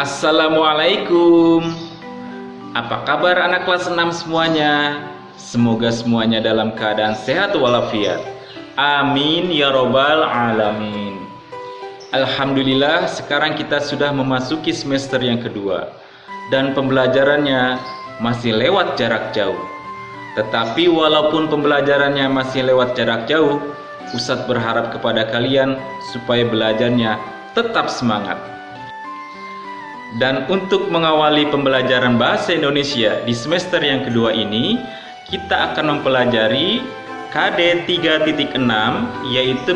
Assalamualaikum. Apa kabar anak kelas 6 semuanya? Semoga semuanya dalam keadaan sehat walafiat. Amin ya robbal alamin. Alhamdulillah, sekarang kita sudah memasuki semester yang kedua dan pembelajarannya masih lewat jarak jauh. Tetapi walaupun pembelajarannya masih lewat jarak jauh, Ustadz berharap kepada kalian supaya belajarnya tetap semangat. Dan untuk mengawali pembelajaran bahasa Indonesia di semester yang kedua ini, kita akan mempelajari KD 3.6, yaitu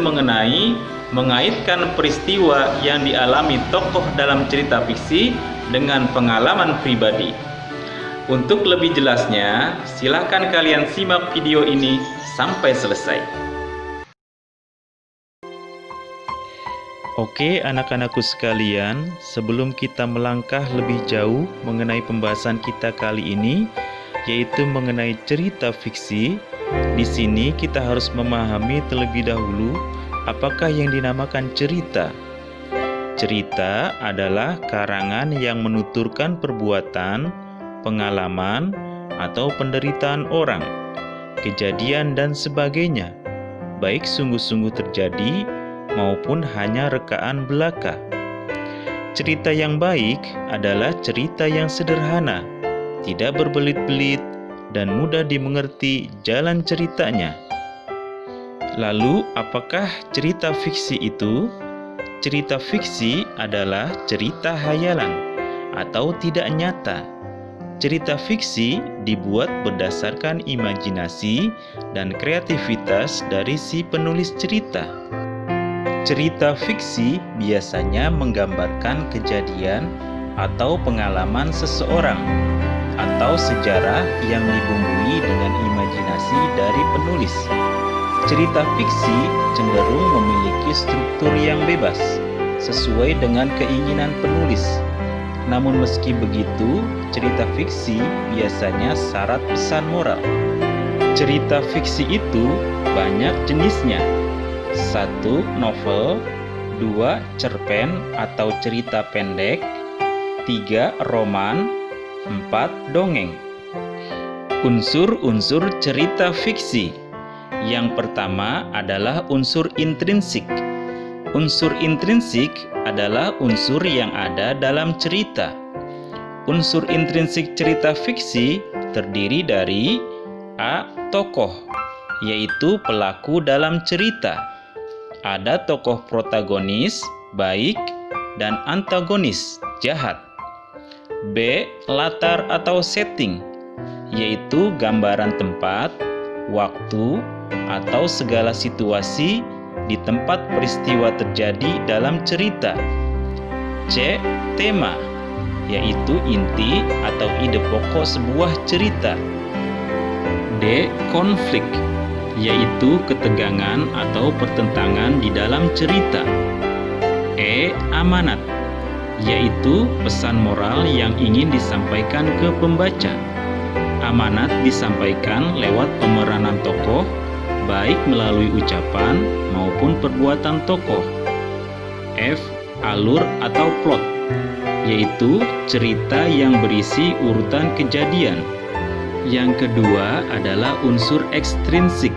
mengaitkan peristiwa yang dialami tokoh dalam cerita fiksi dengan pengalaman pribadi. Untuk lebih jelasnya, silakan kalian simak video ini sampai selesai. Oke anak-anakku sekalian, sebelum kita melangkah lebih jauh mengenai pembahasan kita kali ini, yaitu mengenai cerita fiksi, di sini kita harus memahami terlebih dahulu apakah yang dinamakan cerita. Cerita adalah karangan yang menuturkan perbuatan, pengalaman, atau penderitaan orang, kejadian dan sebagainya, baik sungguh-sungguh terjadi maupun hanya rekaan belaka. Cerita yang baik adalah cerita yang sederhana, tidak berbelit-belit, dan mudah dimengerti jalan ceritanya. Lalu, apakah cerita fiksi itu? Cerita fiksi adalah cerita hayalan atau tidak nyata. Cerita fiksi dibuat berdasarkan imajinasi dan kreativitas dari si penulis cerita. Cerita fiksi biasanya menggambarkan kejadian atau pengalaman seseorang atau sejarah yang dibumbui dengan imajinasi dari penulis. Cerita fiksi cenderung memiliki struktur yang bebas, sesuai dengan keinginan penulis. Namun meski begitu, cerita fiksi biasanya syarat pesan moral. Cerita fiksi itu banyak jenisnya. 1. Novel, 2. cerpen atau cerita pendek, 3. roman, 4. dongeng. Unsur-unsur cerita fiksi. Yang pertama adalah unsur intrinsik. Unsur intrinsik adalah unsur yang ada dalam cerita. Unsur intrinsik cerita fiksi terdiri dari A. Tokoh, yaitu pelaku dalam cerita. Ada tokoh protagonis, baik, dan antagonis, jahat. B. Latar atau setting, yaitu gambaran tempat, waktu, atau segala situasi di tempat peristiwa terjadi dalam cerita. C. Tema, yaitu inti atau ide pokok sebuah cerita. D. Konflik, yaitu ketegangan atau pertentangan di dalam cerita. E. Amanat, yaitu pesan moral yang ingin disampaikan ke pembaca. Amanat disampaikan lewat pemeranan tokoh, baik melalui ucapan maupun perbuatan tokoh. F. Alur atau plot, yaitu cerita yang berisi urutan kejadian. Yang kedua adalah unsur ekstrinsik.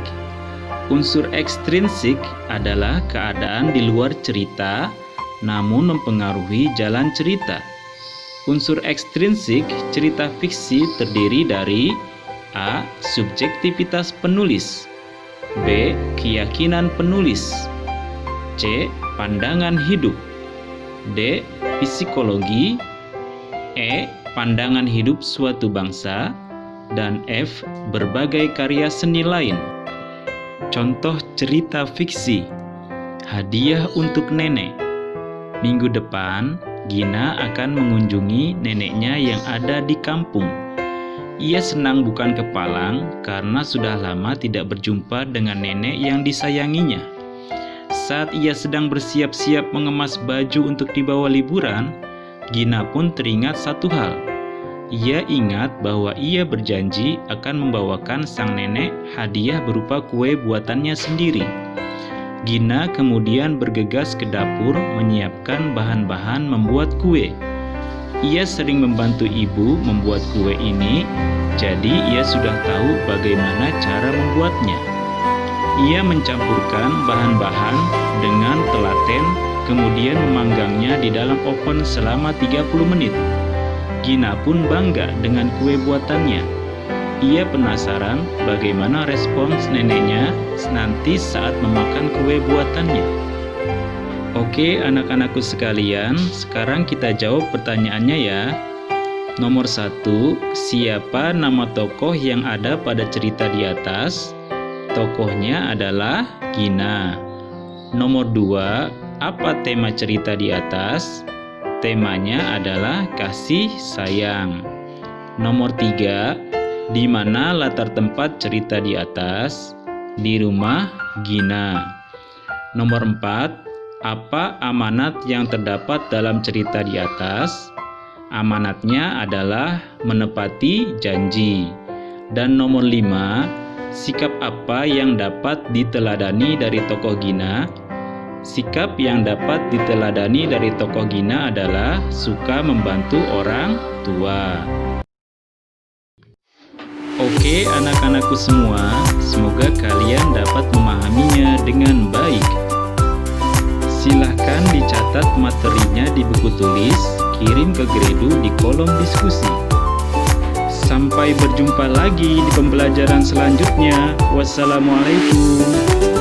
Unsur ekstrinsik adalah keadaan di luar cerita, namun mempengaruhi jalan cerita. Unsur ekstrinsik cerita fiksi terdiri dari A. Subjektivitas penulis, B. Keyakinan penulis, C. Pandangan hidup, D. Psikologi, E. Pandangan hidup suatu bangsa, dan F. Berbagai karya seni lain. Contoh cerita fiksi. Hadiah untuk nenek. Minggu depan, Gina akan mengunjungi neneknya yang ada di kampung. Ia senang bukan kepalang karena sudah lama tidak berjumpa dengan nenek yang disayanginya. Saat ia sedang bersiap-siap mengemas baju untuk dibawa liburan, Gina pun teringat satu hal. Ia ingat bahwa ia berjanji akan membawakan sang nenek hadiah berupa kue buatannya sendiri. Gina kemudian bergegas ke dapur menyiapkan bahan-bahan membuat kue. Ia sering membantu ibu membuat kue ini, jadi ia sudah tahu bagaimana cara membuatnya. Ia mencampurkan bahan-bahan dengan telaten, kemudian memanggangnya di dalam oven selama 30 menit. Gina pun bangga dengan kue buatannya. Ia penasaran bagaimana respons neneknya nanti saat memakan kue buatannya. Oke anak-anakku sekalian, sekarang kita jawab pertanyaannya ya. Nomor 1, siapa nama tokoh yang ada pada cerita di atas? Tokohnya adalah Gina. Nomor 2, apa tema cerita di atas? Temanya adalah kasih sayang. Nomor 3, di mana latar tempat cerita di atas? Di rumah Gina. Nomor 4, apa amanat yang terdapat dalam cerita di atas? Amanatnya adalah menepati janji. Dan nomor 5, sikap apa yang dapat diteladani dari tokoh Gina? Sikap yang dapat diteladani dari tokoh Gina adalah suka membantu orang tua. Oke anak-anakku semua, semoga kalian dapat memahaminya dengan baik. Silahkan dicatat materinya di buku tulis, kirim ke Gredu di kolom diskusi. Sampai berjumpa lagi di pembelajaran selanjutnya. Wassalamualaikum.